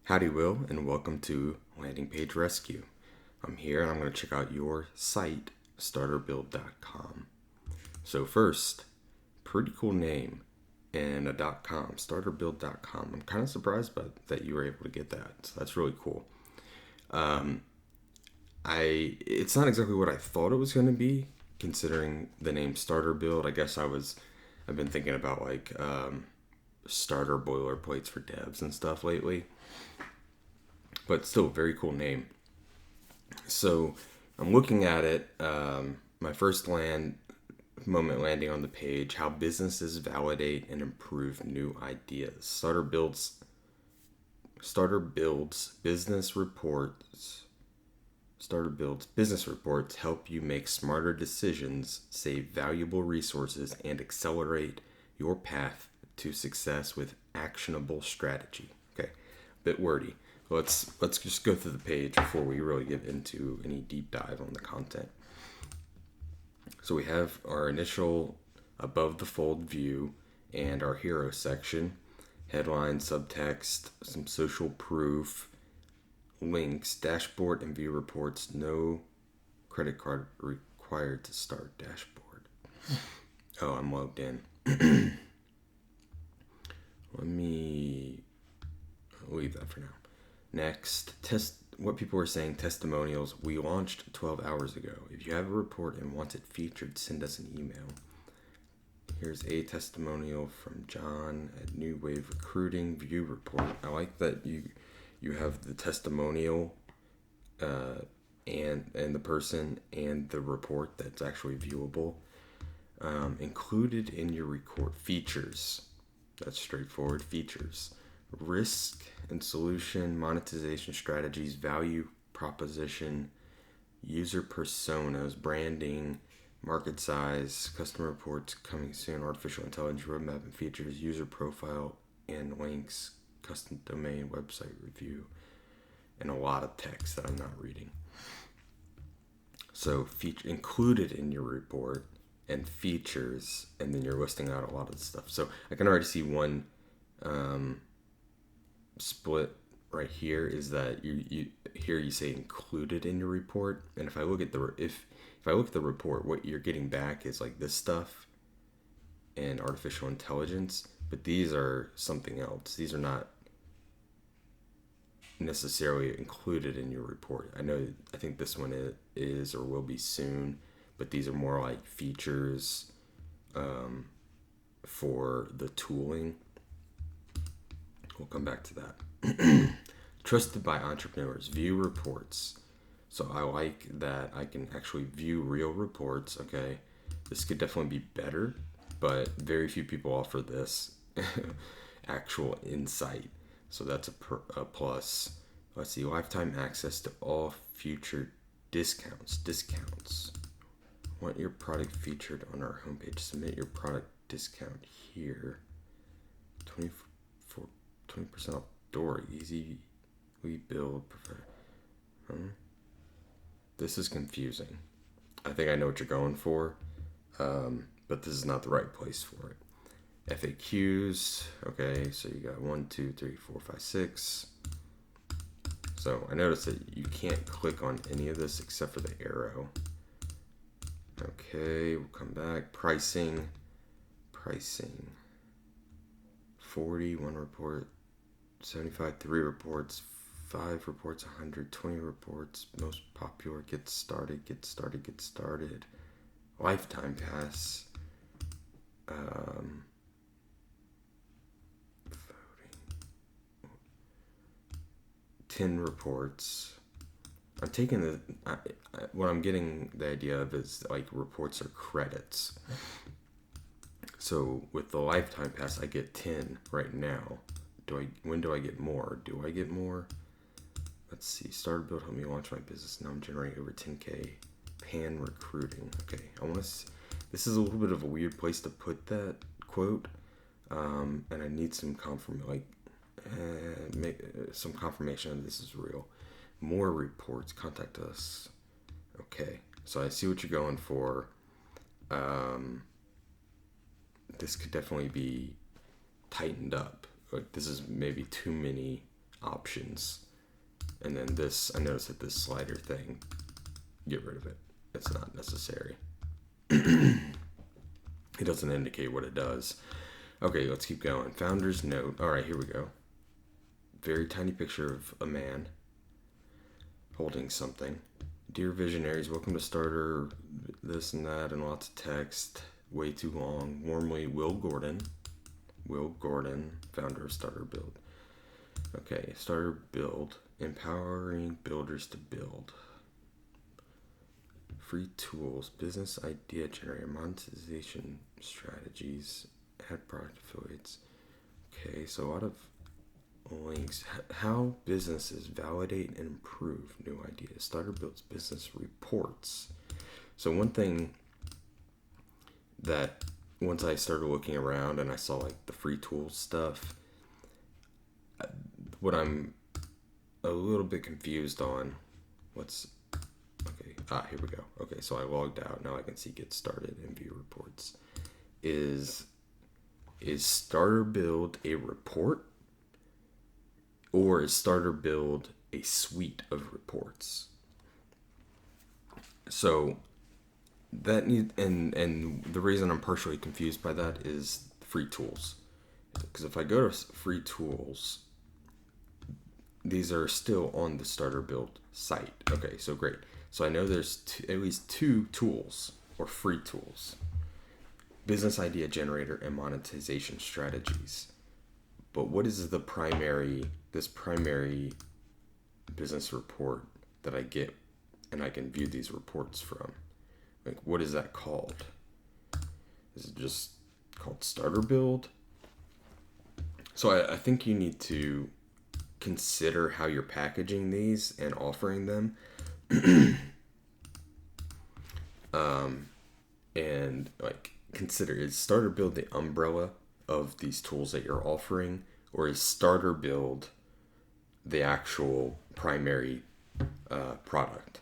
Howdy, Will, and welcome to Landing Page Rescue. I'm here and I'm going to check out your site, starterbuild.com. So, first, pretty cool name and a .com, starterbuild.com. I'm kind of surprised that you were able to get that, so that's really cool. It's not exactly what I thought it was going to be, considering the name Starter Build. I've been thinking about starter boilerplates for devs and stuff lately, but still, very cool name. So I'm looking at it. My first moment landing on the page: how businesses validate and improve new ideas. Starter builds business reports. Starter builds business reports help you make smarter decisions, save valuable resources, and accelerate your path to success with actionable strategy. Okay, a bit wordy. Let's just go through the page before we really get into any deep dive on the content. So we have our initial above the fold view and our hero section, headline, subtext, some social proof, links, dashboard, and view reports. No credit card required to start dashboard. Oh, I'm logged in. Let me leave that for now. Next, test what people were saying. Testimonials. We launched 12 hours ago. If you have a report and want it featured, send us an email. Here's a testimonial from John at New Wave Recruiting. View report. I like that you have the testimonial and the person and the report that's actually viewable. Included in your report. Features. That's straightforward. Features. Risk and solution, monetization strategies, value proposition, user personas, branding, market size, customer reports coming soon, artificial intelligence, roadmap and features, user profile and links, custom domain, website review, and a lot of text that I'm not reading. So included in your report and features, and then you're listing out a lot of the stuff. So I can already see one split right here is that you say included in your report, and if I look at the report, what you're getting back is like this stuff and artificial intelligence, but these are something else. These are not necessarily included in your report. I think this one is or will be soon, but these are more like features for the tooling. We'll come back to that. Trusted by entrepreneurs. View reports. So I like that I can actually view real reports. Okay, this could definitely be better, but very few people offer this actual insight. So that's a plus. Let's see. Lifetime access to all future discounts. Want your product featured on our homepage. Submit your product discount here. 20% off door. Easy. We build. This is confusing. I think I know what you're going for, but this is not the right place for it. FAQs. Okay, so you got 1, 2, 3, 4, 5, 6. So I noticed that you can't click on any of this except for the arrow. Okay, we'll come back. Pricing. 40, 1 report. 75, 3 reports. 5 reports, 100, 20 reports. Most popular. Get started. Lifetime pass. Voting. 10 reports. I'm taking what I'm getting the idea of is like reports are credits. So with the lifetime pass, I get 10 right now. When do I get more? Do I get more? Let's see. Starter build help me launch my business. Now I'm generating over 10K. Pan recruiting. Okay, this is a little bit of a weird place to put that quote, and I need some some confirmation that this is real. More reports. Contact us. Okay, so I see what you're going for. This could definitely be tightened up. Like, this is maybe too many options. And then this, I noticed that this slider thing, get rid of it. It's not necessary. It doesn't indicate what it does. Okay, let's keep going. Founder's note. All right, here we go. Very tiny picture of a man holding something. Dear visionaries, welcome to Starter, this and that, and lots of text. Way too long. Warmly, Will Gordon. Will Gordon, founder of Starter Build. Okay, Starter Build. Empowering builders to build. Free tools. Business idea generator. Monetization strategies. Ad product affiliates. Okay, so a lot of links. How businesses validate and improve new ideas. Starter Build's business reports. So one thing that once I started looking around and I saw like the free tools stuff, what I'm a little bit confused on, here we go. Okay, so I logged out. Now I can see get started and view reports. Is Starter Build a report, or is Starter Build a suite of reports? So that and the reason I'm partially confused by that is free tools. Because if I go to free tools, these are still on the Starter Build site. Okay, so great. So I know there's at least two tools or free tools: business idea generator and monetization strategies. But what is this primary business report that I get and I can view these reports from? Like, what is that called? Is it just called Starter Build? So I think you need to consider how you're packaging these and offering them. And like consider, is Starter Build the umbrella of these tools that you're offering, or is Starter Build the actual primary product?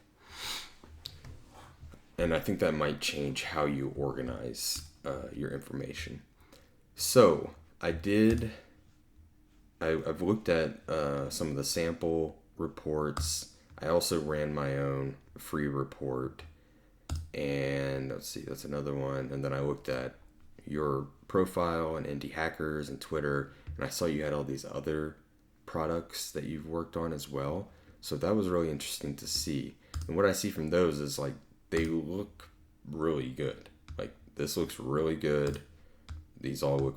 And I think that might change how you organize your information. So I've looked at some of the sample reports. I also ran my own free report, and let's see, that's another one. And then I looked at your profile and Indie Hackers and Twitter, and I saw you had all these other products that you've worked on as well. So that was really interesting to see. And what I see from those is like they look really good. Like this looks really good. These all look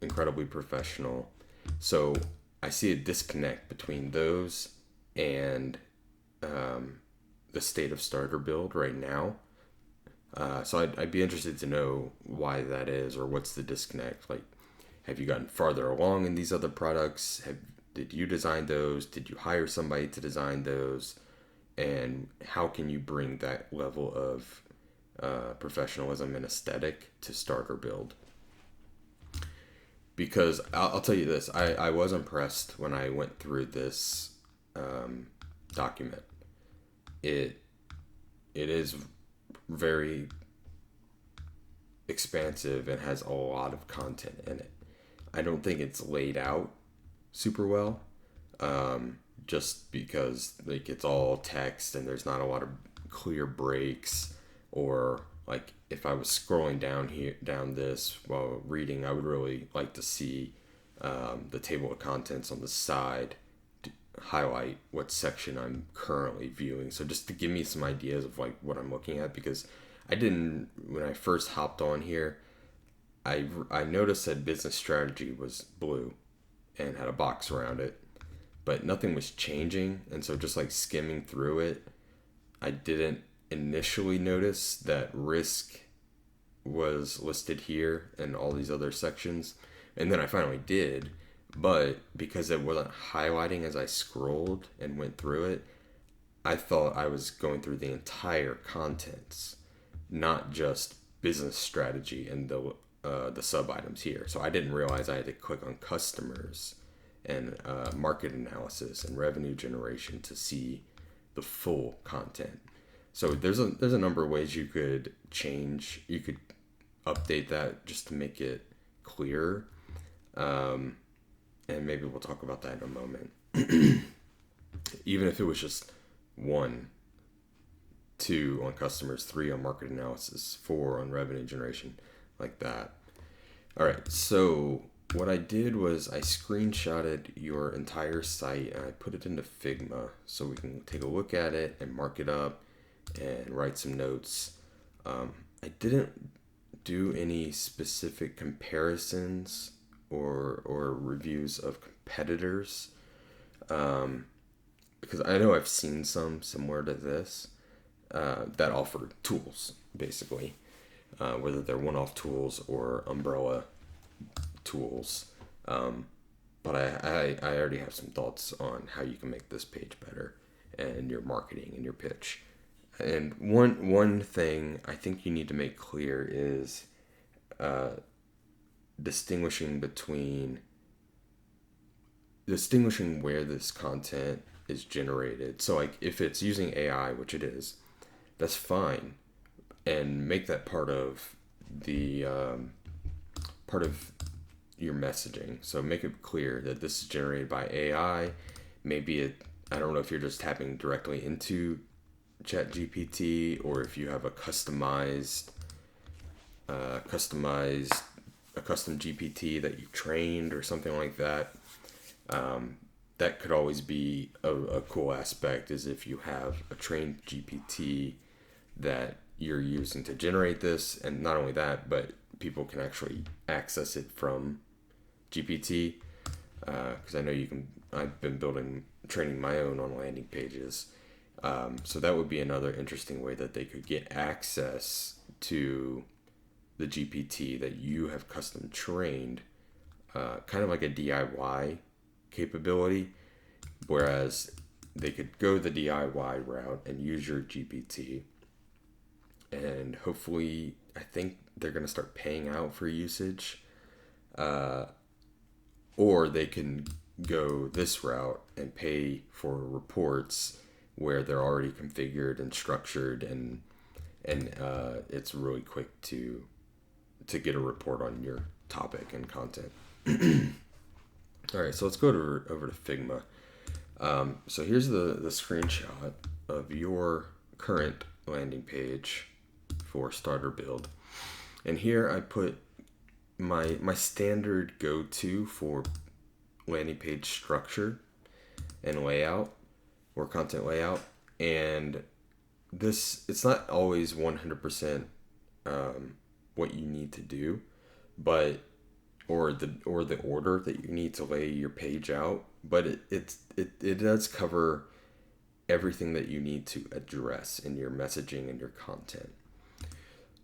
incredibly professional. So I see a disconnect between those and the state of Starter Build right now. So I'd be interested to know why that is, or what's the disconnect. Like, have you gotten farther along in these other products? Did you design those? Did you hire somebody to design those? And how can you bring that level of professionalism and aesthetic to Starter Build? Because I'll tell you this, I was impressed when I went through this document. It is very expansive and has a lot of content in it. I don't think it's laid out super well, just because like it's all text and there's not a lot of clear breaks, or like if I was scrolling down this while reading, I would really like to see the table of contents on the side to highlight what section I'm currently viewing. So just to give me some ideas of like what I'm looking at, because I didn't, when I first hopped on here, I noticed that business strategy was blue and had a box around it, but nothing was changing. And so just like skimming through it, I didn't initially notice that risk was listed here and all these other sections. And then I finally did, but because it wasn't highlighting as I scrolled and went through it, I thought I was going through the entire contents, not just business strategy and the sub items here. So I didn't realize I had to click on customers and market analysis and revenue generation to see the full content. So there's a number of ways you could change. You could update that just to make it clearer. and maybe we'll talk about that in a moment. Even if it was just 1, 2 on customers, 3 on market analysis, 4 on revenue generation, like that. All right, so what I did was I screenshotted your entire site and I put it into Figma so we can take a look at it and mark it up and write some notes. I didn't do any specific comparisons or reviews of competitors, because I know I've seen some similar to this that offer tools, basically, whether they're one-off tools or umbrella tools. But I already have some thoughts on how you can make this page better and your marketing and your pitch. And one thing I think you need to make clear is distinguishing where this content is generated. So like if it's using AI, which it is, that's fine, and make that part of the part of your messaging. So make it clear that this is generated by AI. Maybe I don't know if you're just tapping directly into ChatGPT or if you have a custom GPT that you trained or something like that. That could always be a cool aspect, is if you have a trained GPT that you're using to generate this, and not only that, but people can actually access it from GPT, because I know I've been training my own on landing pages. So that would be another interesting way that they could get access to the GPT that you have custom trained, kind of like a DIY capability, whereas they could go the DIY route and use your GPT, and hopefully I think they're going to start paying out for usage, or they can go this route and pay for reports where they're already configured and structured, and it's really quick to get a report on your topic and content. All right, so let's go over to Figma. So here's the screenshot of your current landing page for starter build, and here I put my standard go-to for landing page structure and layout, or content layout. And it's not always 100% what you need to do, but or the order that you need to lay your page out, but it does cover everything that you need to address in your messaging and your content.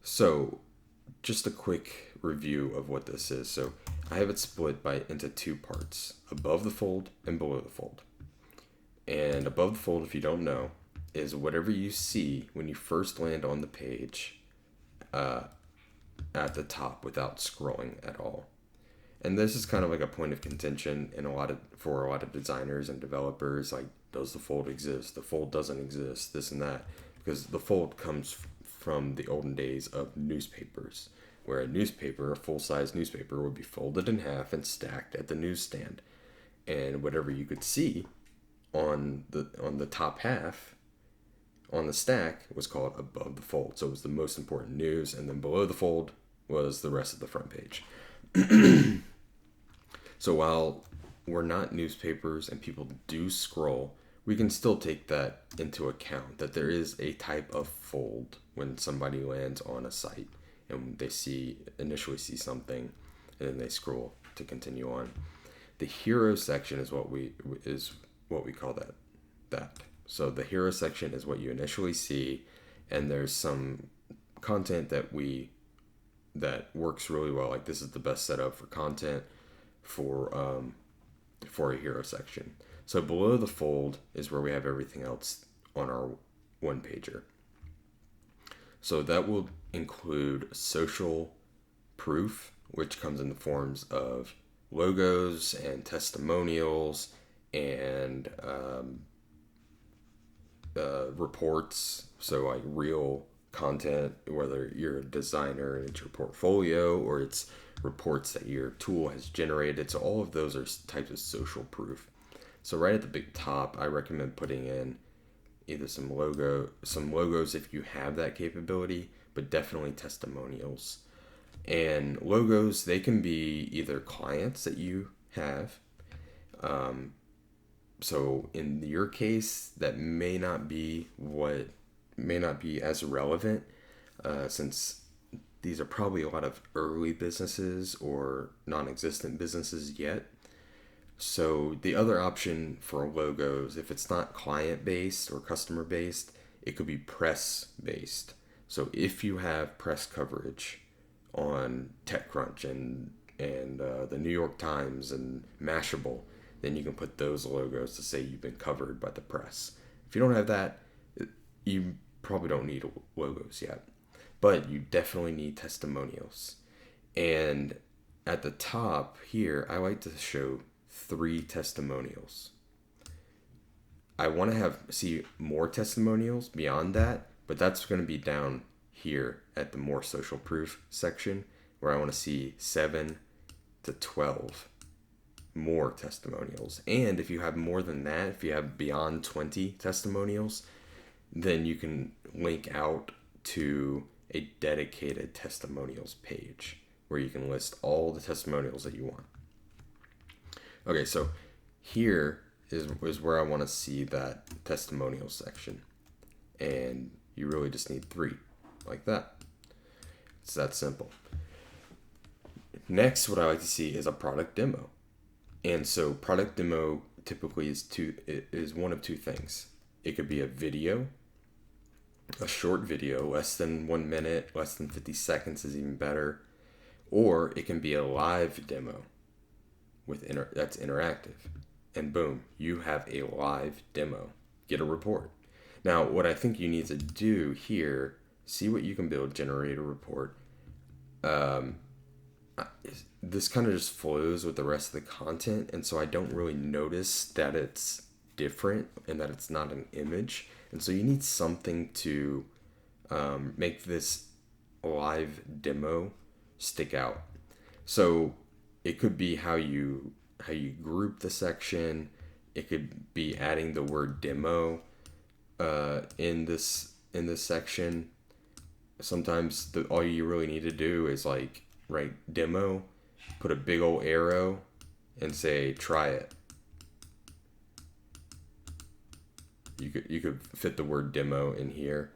So just a quick review of what this is. So I have it split into 2 parts: above the fold and below the fold. And above the fold, if you don't know, is whatever you see when you first land on the page at the top without scrolling at all. And this is kind of like a point of contention for a lot of designers and developers. Like, does the fold exist? The fold doesn't exist. This and that, because the fold comes from the olden days of newspapers, where a full-size newspaper, would be folded in half and stacked at the newsstand, and whatever you could see on the top half on the stack was called above the fold. So it was the most important news, and then below the fold was the rest of the front page. So while we're not newspapers and people do scroll, we can still take that into account, that there is a type of fold when somebody lands on a site and they initially see something and then they scroll to continue on. The hero section is what we call that. So the hero section is what you initially see, and there's some content that works really well. Like, this is the best setup for content for a hero section. So below the fold is where we have everything else on our one pager. So that will include social proof, which comes in the forms of logos and testimonials and reports. So like real content, whether you're a designer and it's your portfolio, or it's reports that your tool has generated. So all of those are types of social proof. So right at the big top, I recommend putting in either some logos if you have that capability, but definitely testimonials. And logos, they can be either clients that you have. So in your case, that may not be as relevant, since these are probably a lot of early businesses or non-existent businesses yet. So the other option for logos, if it's not client-based or customer-based, it could be press-based. So if you have press coverage on TechCrunch and the New York Times and Mashable, then you can put those logos to say you've been covered by the press. If you don't have that, you probably don't need logos yet, but you definitely need testimonials. And at the top here, I like to show 3 testimonials. I want to see more testimonials beyond that, but that's going to be down here at the more social proof section, where I want to see 7 to 12 more testimonials. And if you have more than that, if you have beyond 20 testimonials, then you can link out to a dedicated testimonials page where you can list all the testimonials that you want. Okay, so here is where I want to see that testimonial section. And you really just need 3, like that. It's that simple. Next, what I like to see is a product demo. And so product demo typically is one of 2 things. It could be a video, a short video, less than 1 minute, less than 50 seconds is even better. Or it can be a live demo that's interactive. And boom, you have a live demo. Get a report. Now, what I think you need to do here, see what you can build, generate a report. This kind of just flows with the rest of the content, and so I don't really notice that it's different and that it's not an image. And so you need something to make this live demo stick out. So it could be how you group the section. It could be adding the word demo in this section. Sometimes all you really need to do is like write demo, put a big old arrow, and say try it. You could fit the word demo in here,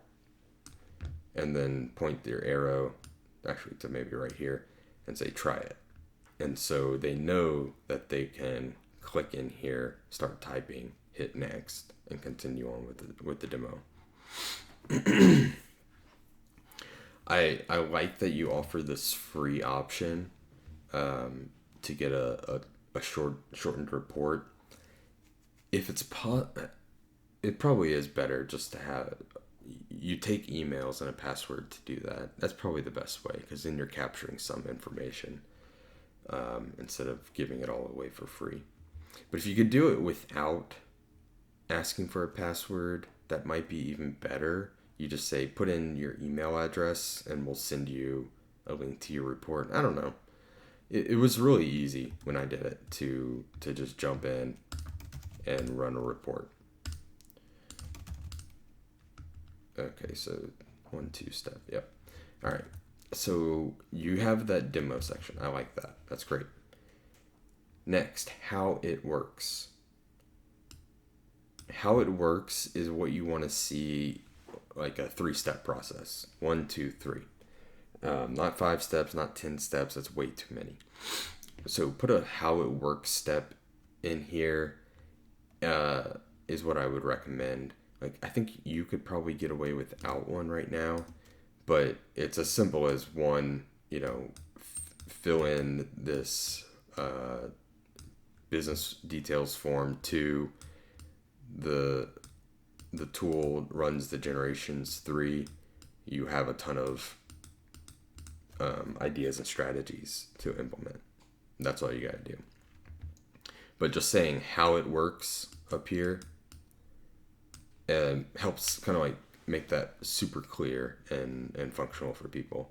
and then point your arrow actually to maybe right here and say try it. And so they know that they can click in here, start typing, hit next, and continue on with the demo. I like that you offer this free option to get a shortened report. If it's it probably is better just to have you take emails and a password to do that. That's probably the best way, because then you're capturing some information instead of giving it all away for free. But if you could do it without asking for a password, that might be even better. You just say, put in your email address and we'll send you a link to your report. I don't know. It was really easy when I did it to just jump in and run a report. Okay, so 1-2 step. Yep. All right. So you have that demo section. I like that. That's great. Next, how it works. How it works is what you want to see, like a 3-step process. 1, 2, 3. Not 5 steps, not 10 steps. That's way too many. So put a how it works step in here is what I would recommend. Like, I think you could probably get away without one right now, but it's as simple as 1, fill in this business details form. 2, the tool runs the generations. 3, you have a ton of ideas and strategies to implement. That's all you gotta do. But just saying how it works up here helps kind of like make that super clear and functional for people.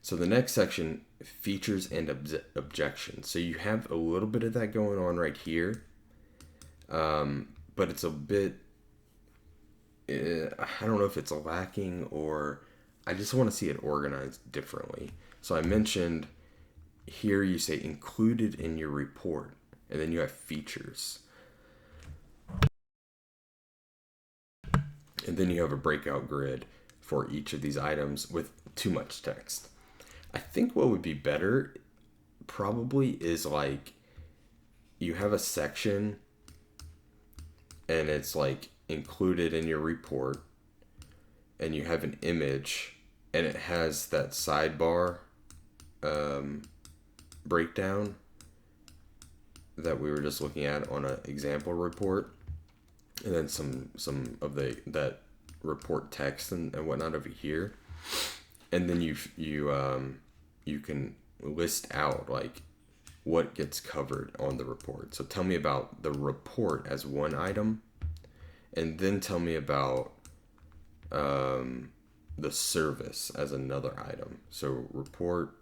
So the next section, features and objections. So you have a little bit of that going on right here, but it's a bit, I don't know if it's lacking, or I just want to see it organized differently. So I mentioned here you say included in your report, and then you have features. And then you have a breakout grid for each of these items with too much text. I think what would be better probably is like you have a section and it's like included in your report, and you have an image and it has that sidebar breakdown that we were just looking at on an example report, and then some of that report text and whatnot over here, and then you can list out like what gets covered on the report. So tell me about the report as one item, and then tell me about the service as another item. So report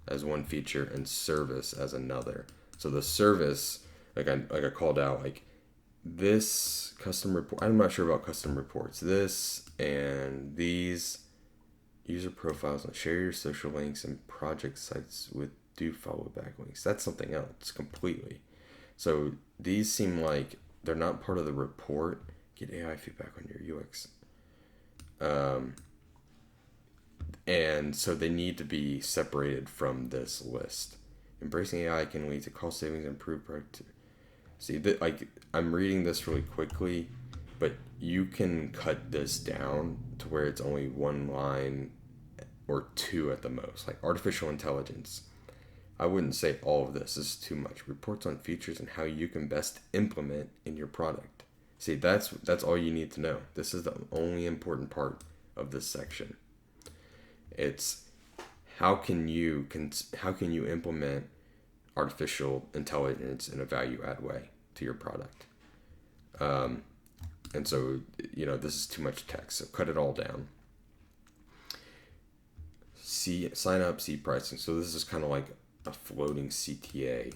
as one feature and service as another. So the service, like I called out, like this custom report. I'm not sure about custom reports. This and these user profiles, and share your social links and project sites with do follow backlinks. That's something else completely. So these seem like they're not part of the report. Get AI feedback on your UX. And so they need to be separated from this list. Embracing AI can lead to cost savings and improved productivity. See, like I'm reading this really quickly, but you can cut this down to where it's only one line or two at the most. Like artificial intelligence, I wouldn't say all of this is too much. Reports on features and how you can best implement in your product. See, that's all you need to know. This is the only important part of this section. It's how can you implement artificial intelligence in a value add way to your product. And so, this is too much text, so cut it all down. Sign up, see pricing. So this is kind of like a floating CTA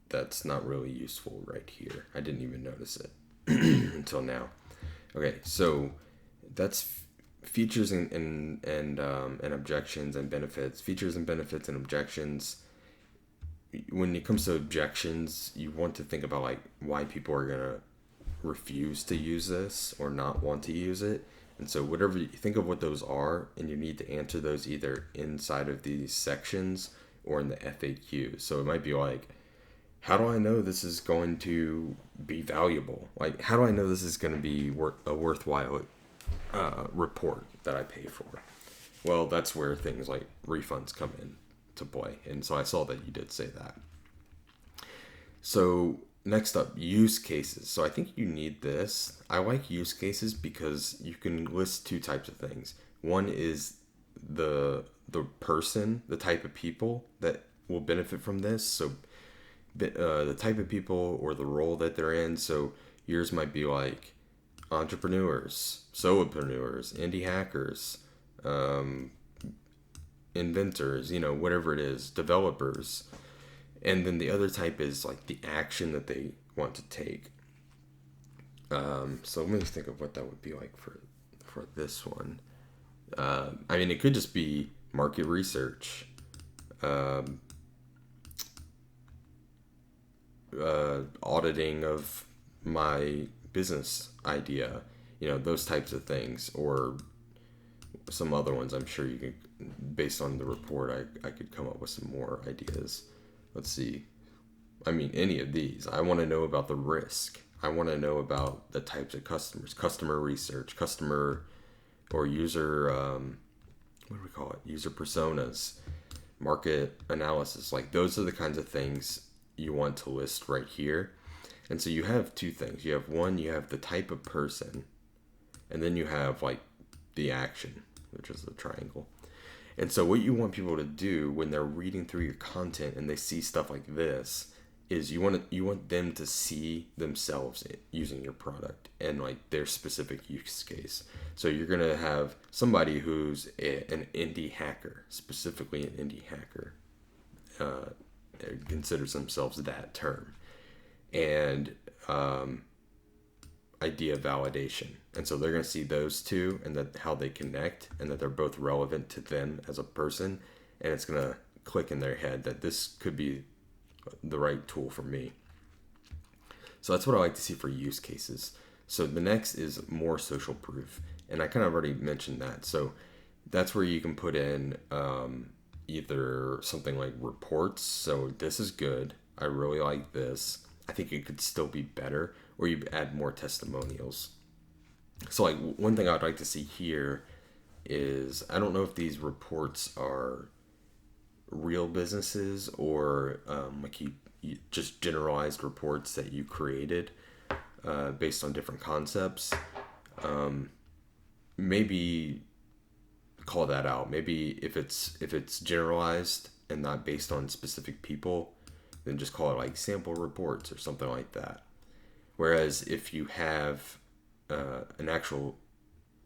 that's not really useful right here. I didn't even notice it until now. Okay, so that's features and objections and benefits. Features and benefits and objections. When it comes to objections, you want to think about like why people are gonna refuse to use this or not want to use it. And so whatever you think of what those are, and you need to answer those either inside of these sections or in the FAQ. So it might be like, how do I know this is going to be valuable? Like, how do I know this is going to be a worthwhile report that I pay for? Well, that's where things like refunds come in to play. And so I saw that you did say that. So next up, use cases. So I think you need this. I like use cases because you can list two types of things. One is the person, the type of people that will benefit from this. So the type of people or the role that they're in. So yours might be like entrepreneurs, solopreneurs, indie hackers, inventors, whatever it is, developers. And then the other type is like the action that they want to take. So let me think of what that would be like for this one. It could just be market research, auditing of my business idea, those types of things, or some other ones. I'm sure you could, based on the report, I could come up with some more ideas. Let's see. Any of these. I want to know about the risk. I want to know about the types of customers, customer research, customer or user, what do we call it? User personas, market analysis. Like those are the kinds of things you want to list right here. And so you have two things. You have the type of person, and then you have like the action, which is the triangle. And so what you want people to do when they're reading through your content and they see stuff like this is you want them to see themselves using your product and like their specific use case. So you're gonna have somebody who's an indie hacker, specifically an indie hacker, uh, considers themselves that term, and idea validation. And so they're going to see those two and that how they connect and that they're both relevant to them as a person. And it's going to click in their head that this could be the right tool for me. So that's what I like to see for use cases. So the next is more social proof. And I kind of already mentioned that. So that's where you can put in either something like reports. So this is good. I really like this. I think it could still be better. Or you add more testimonials. So like one thing I'd like to see here is I don't know if these reports are real businesses or like you just generalized reports that you created based on different concepts. Maybe call that out. Maybe if it's generalized and not based on specific people, then just call it like sample reports or something like that. Whereas if you have an actual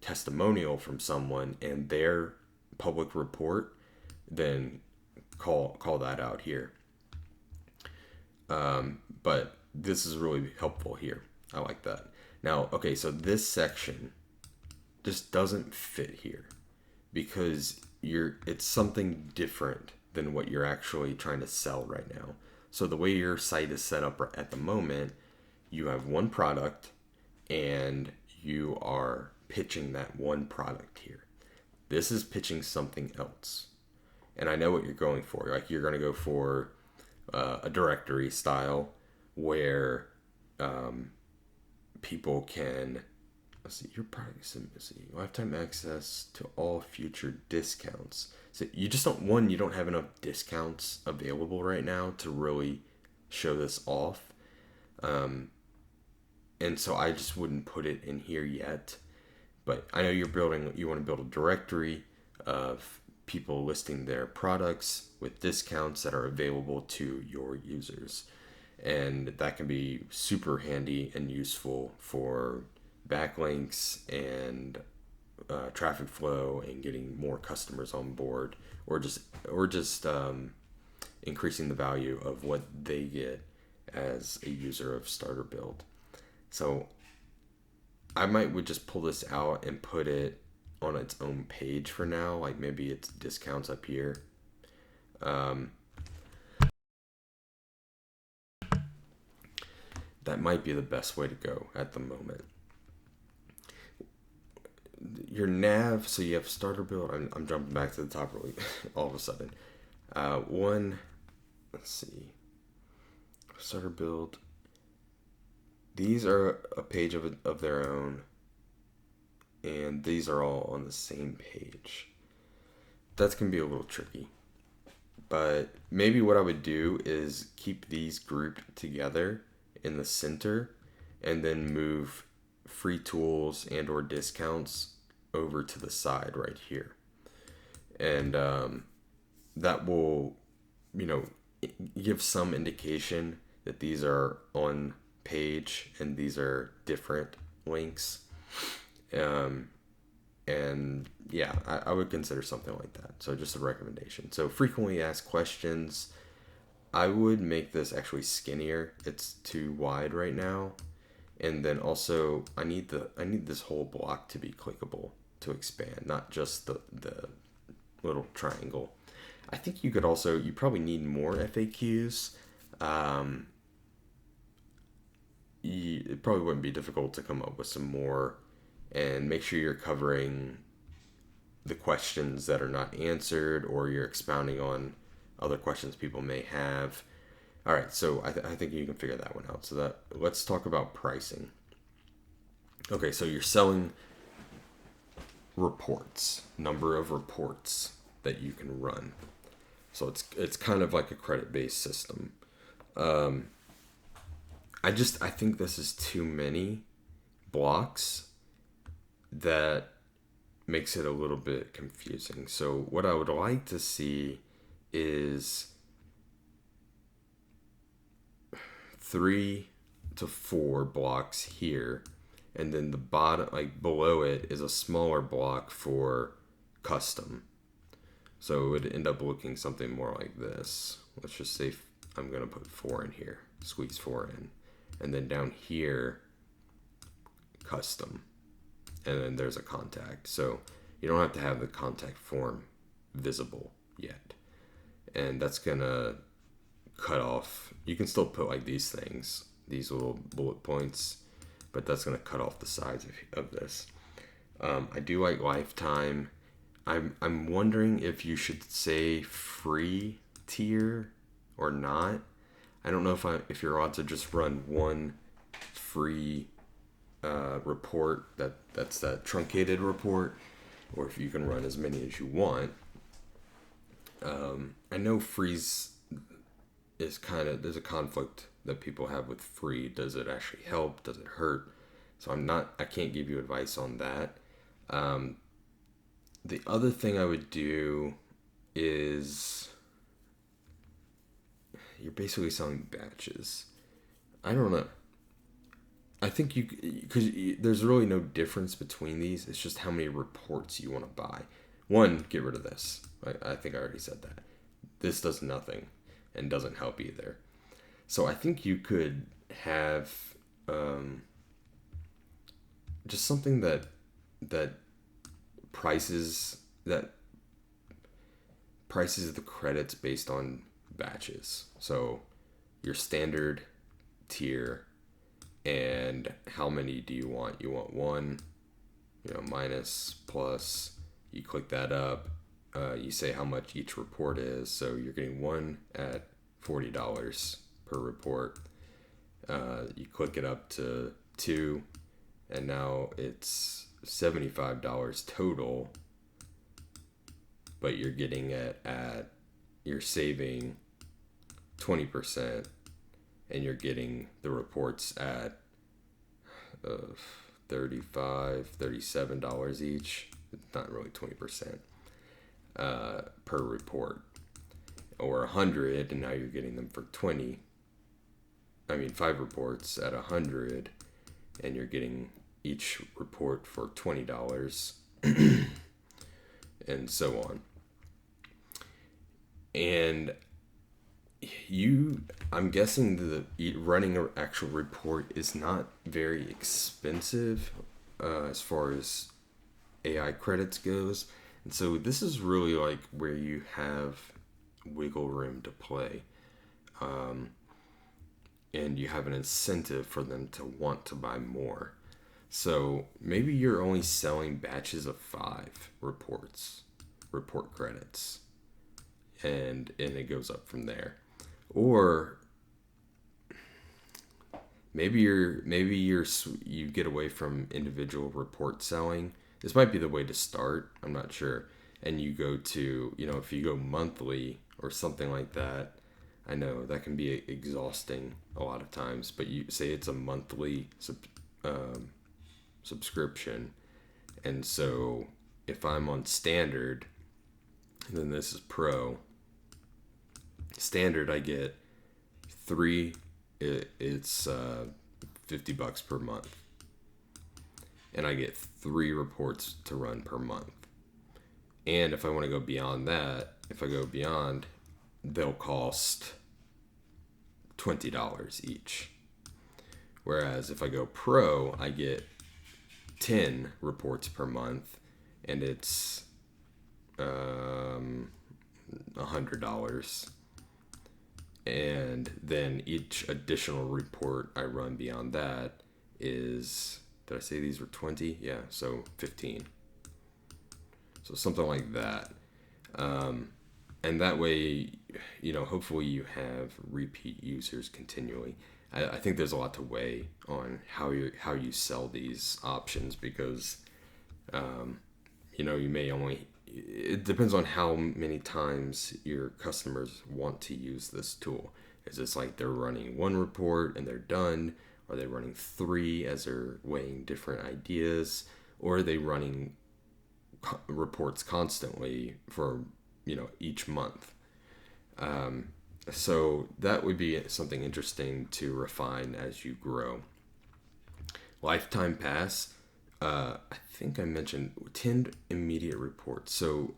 testimonial from someone and their public report, then call that out here. But this is really helpful here. I like that. Now, okay, so this section just doesn't fit here because it's something different than what you're actually trying to sell right now. So the way your site is set up at the moment, you have one product and you are pitching that one product here. This is pitching something else. And I know what you're going for. Like you're going to go for a directory style where people can, let's see, your product, let's see, lifetime access to all future discounts. So you just you don't have enough discounts available right now to really show this off. And so I just wouldn't put it in here yet. But I know you want to build a directory of people listing their products with discounts that are available to your users. And that can be super handy and useful for backlinks and traffic flow and getting more customers on board, or just increasing the value of what they get as a user of Starter Build. So I would just pull this out and put it on its own page for now. Like maybe it's discounts up here. That might be the best way to go at the moment. Your nav, so you have Starter Build. I'm jumping back to the top really all of a sudden. Let's see. Starter Build. These are a page of their own, and these are all on the same page. That's going to be a little tricky. But maybe what I would do is keep these grouped together in the center and then move free tools and or discounts over to the side right here. And that will, give some indication that these are on page and these are different links. And yeah, I would consider something like that. So just a recommendation. So frequently asked questions. I would make this actually skinnier. It's too wide right now. And then also I need this whole block to be clickable to expand, not just the little triangle. I think you probably need more FAQs. It probably wouldn't be difficult to come up with some more, and make sure you're covering the questions that are not answered, or you're expounding on other questions people may have. All right, so I think you can figure that one out. So let's talk about pricing. Okay, so you're selling reports, number of reports that you can run. So it's kind of like a credit-based system. I think this is too many blocks that makes it a little bit confusing. So what I would like to see is 3 to 4 blocks here, and then the bottom, like below it, is a smaller block for custom. So it would end up looking something more like this. Let's just say I'm going to put 4 in here, squeeze 4 in. And then down here, custom. And then there's a contact. So you don't have to have the contact form visible yet. And that's going to cut off. You can still put like these things, these little bullet points, but that's going to cut off the sides of this. I do like lifetime. I'm wondering if you should say free tier or not. I don't know if you're allowed to just run one free report that's that truncated report, or if you can run as many as you want. I know freeze is there's a conflict that people have with free. Does it actually help? Does it hurt? So I can't give you advice on that. The other thing I would do is you're basically selling batches. I don't know. I think because there's really no difference between these. It's just how many reports you want to buy. One, get rid of this. I think I already said that. This does nothing and doesn't help either. So I think you could have just something that prices the credits based on batches. So your standard tier, and how many do you want? You want one, minus, plus. You click that up. You say how much each report is. So you're getting one at $40 per report. You click it up to 2, and now it's $75 total. But you're getting it you're saving 20%, and you're getting the reports at $37 each. It's not really 20% per report, or 100, and now you're getting them for 5 reports at 100, and you're getting each report for $20, and so on. And I'm guessing running an actual report is not very expensive as far as AI credits goes. And so this is really like where you have wiggle room to play. And you have an incentive for them to want to buy more. So maybe you're only selling batches of 5 report credits. And it goes up from there. Or maybe you get away from individual report selling. This might be the way to start. I'm not sure. And you go to, if you go monthly or something like that, I know that can be exhausting a lot of times, but you say it's a monthly subscription. And so if I'm on standard, then this is pro. Standard, I get 3. It's $50 per month, and I get 3 reports to run per month. And if I want to go beyond that, they'll cost $20 each. Whereas if I go pro, I get 10 reports per month, and it's $100. And then each additional report I run beyond that is, did I say these were 20? Yeah, so 15. So something like that. And that way, hopefully you have repeat users continually. I think there's a lot to weigh on how you sell these options, because, you may only, it depends on how many times your customers want to use this tool. Is this like they're running 1 report and they're done? Are they running 3 as they're weighing different ideas? Or are they running reports constantly for, each month? So that would be something interesting to refine as you grow. Lifetime pass. I think I mentioned 10 immediate reports. So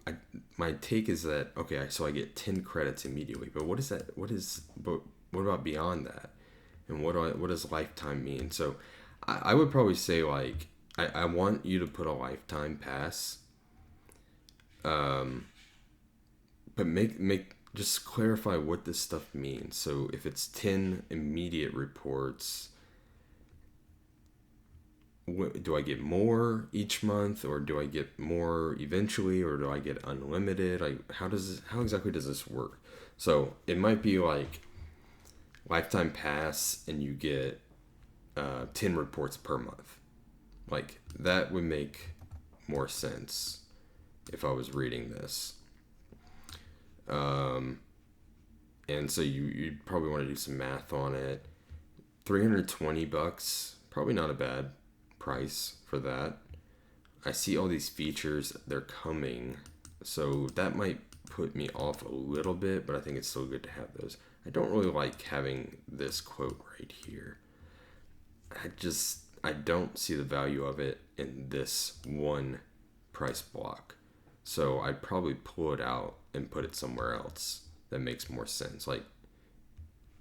my take is that okay, so I get 10 credits immediately. But what is that? But what about beyond that? And what does lifetime mean? So I would probably say like I want you to put a lifetime pass, but make just clarify what this stuff means. So if it's 10 immediate reports, do I get more each month, or do I get more eventually, or do I get unlimited? Like how exactly does this work? So it might be like lifetime pass, and you get 10 reports per month. Like that would make more sense if I was reading this. And so you'd probably want to do some math on it. $320, probably not a bad price for that. I see all these features, they're coming, so that might put me off a little bit, but I think it's still good to have those. I don't really like having this quote right here. I don't see the value of it in this one price block. So I'd probably pull it out and put it somewhere else that makes more sense. Like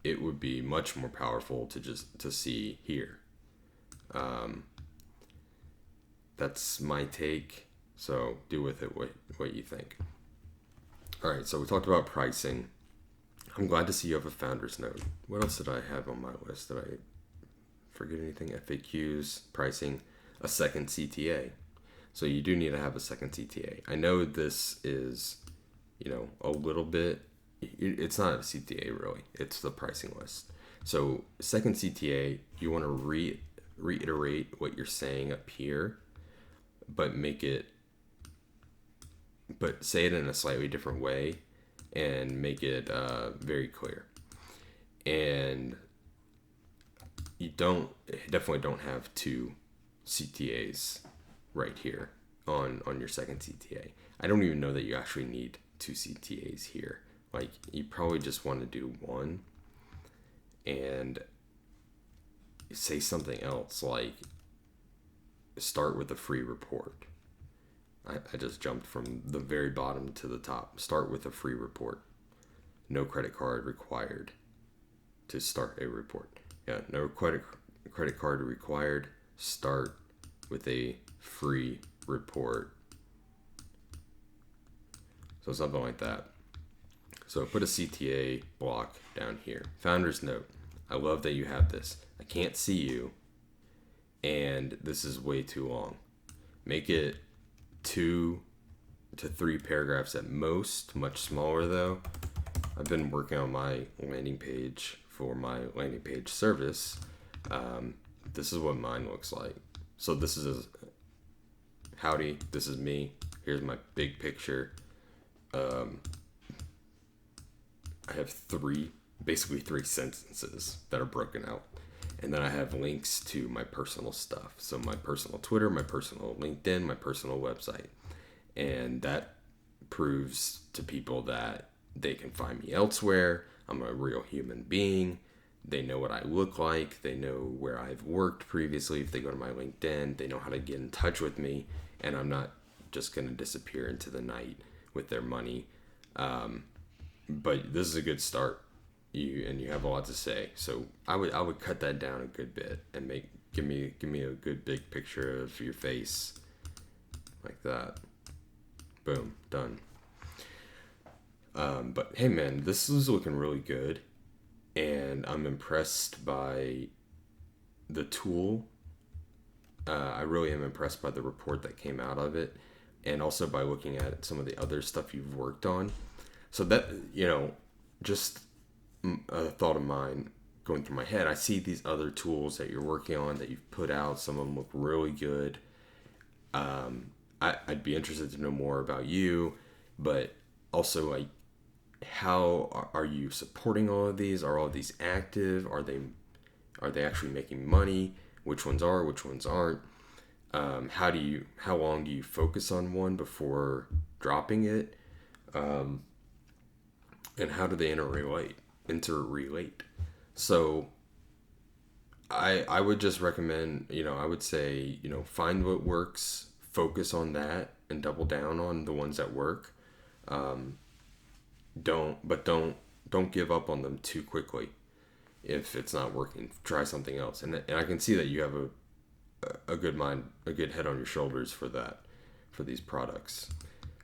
it would be much more powerful to just to see here. That's my take. So do with it what you think. All right, so we talked about pricing. I'm glad to see you have a founder's note. What else did I have on my list? Did I forget anything? FAQs, pricing, a second CTA. So you do need to have a second CTA. I know this is, a little bit, it's not a CTA really, it's the pricing list. So second CTA, you want to reiterate what you're saying up here, but say it in a slightly different way and make it very clear. And you definitely don't have two CTAs right here on your second CTA. I don't even know that you actually need two CTAs here. Like you probably just want to do one and say something else like start with a free report. I just jumped from the very bottom to the top. Start with a free report. No credit card required to start a report. Yeah, no credit card required. Start with a free report. So something like that. So put a CTA block down here. Founder's note. I love that you have this. I can't see you, and this is way too long. Make it 2 to 3 paragraphs at most, much smaller though. I've been working on my landing page for my landing page service. This is what mine looks like. So this is howdy, this is me. Here's my big picture. I have basically three sentences that are broken out. And then I have links to my personal stuff. So my personal Twitter, my personal LinkedIn, my personal website. And that proves to people that they can find me elsewhere. I'm a real human being. They know what I look like. They know where I've worked previously. If they go to my LinkedIn, they know how to get in touch with me. And I'm not just going to disappear into the night with their money. But this is a good start. You have a lot to say. So I would cut that down a good bit and give me a good big picture of your face like that. Boom, done. But hey man, this is looking really good, and I'm impressed by the tool. I really am impressed by the report that came out of it, and also by looking at some of the other stuff you've worked on. So that, just a thought of mine going through my head. I see these other tools that you're working on that you've put out. Some of them look really good. I'd be interested to know more about you, but also like, how are you supporting all of these? Are all of these active? Are they actually making money? Which ones are? Which ones aren't? How long do you focus on one before dropping it? And how do they interrelate? interrelate. So I would just recommend, I would say, find what works, focus on that, and double down on the ones that work. Don't give up on them too quickly. If it's not working, try something else. And I can see that you have a good mind, a good head on your shoulders for that, for these products.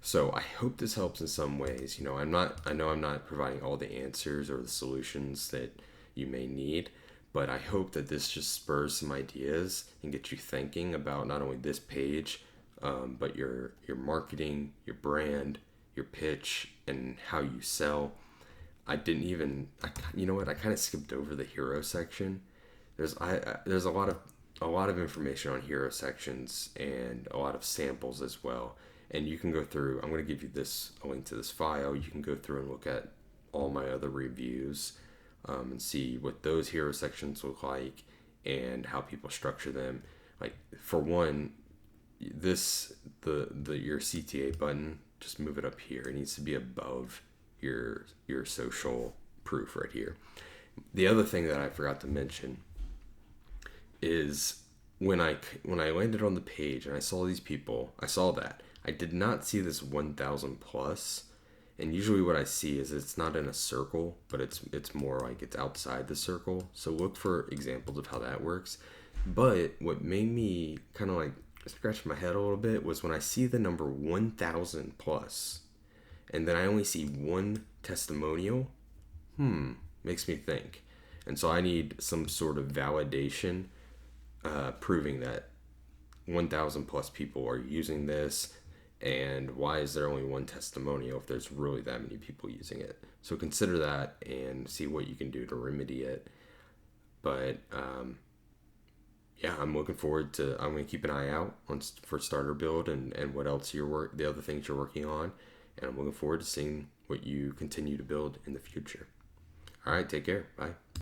So I hope this helps in some ways. I know I'm not providing all the answers or the solutions that you may need, but I hope that this just spurs some ideas and gets you thinking about not only this page, but your marketing, your brand, your pitch, and how you sell. I didn't even, you know what? I kind of skipped over the hero section. There's a lot of information on hero sections and a lot of samples as well. And you can go through. I'm going to give you a link to this file. You can go through and look at all my other reviews, and see what those hero sections look like and how people structure them. Like, for one, your CTA button, just move it up here. It needs to be above your social proof right here. The other thing that I forgot to mention is when I landed on the page and I saw these people, I saw that. I did not see this 1,000 plus. And usually what I see is it's not in a circle, but it's more like it's outside the circle. So look for examples of how that works. But what made me kind of like scratch my head a little bit was when I see the number 1,000 plus, and then I only see one testimonial, makes me think. And so I need some sort of validation proving that 1,000 plus people are using this, and why is there only one testimonial if there's really that many people using it? So consider that and see what you can do to remedy it. But yeah, I'm looking forward to. I'm going to keep an eye out for Starter Build and what else the other things you're working on, and I'm looking forward to seeing what you continue to build in the future. All right, take care. Bye.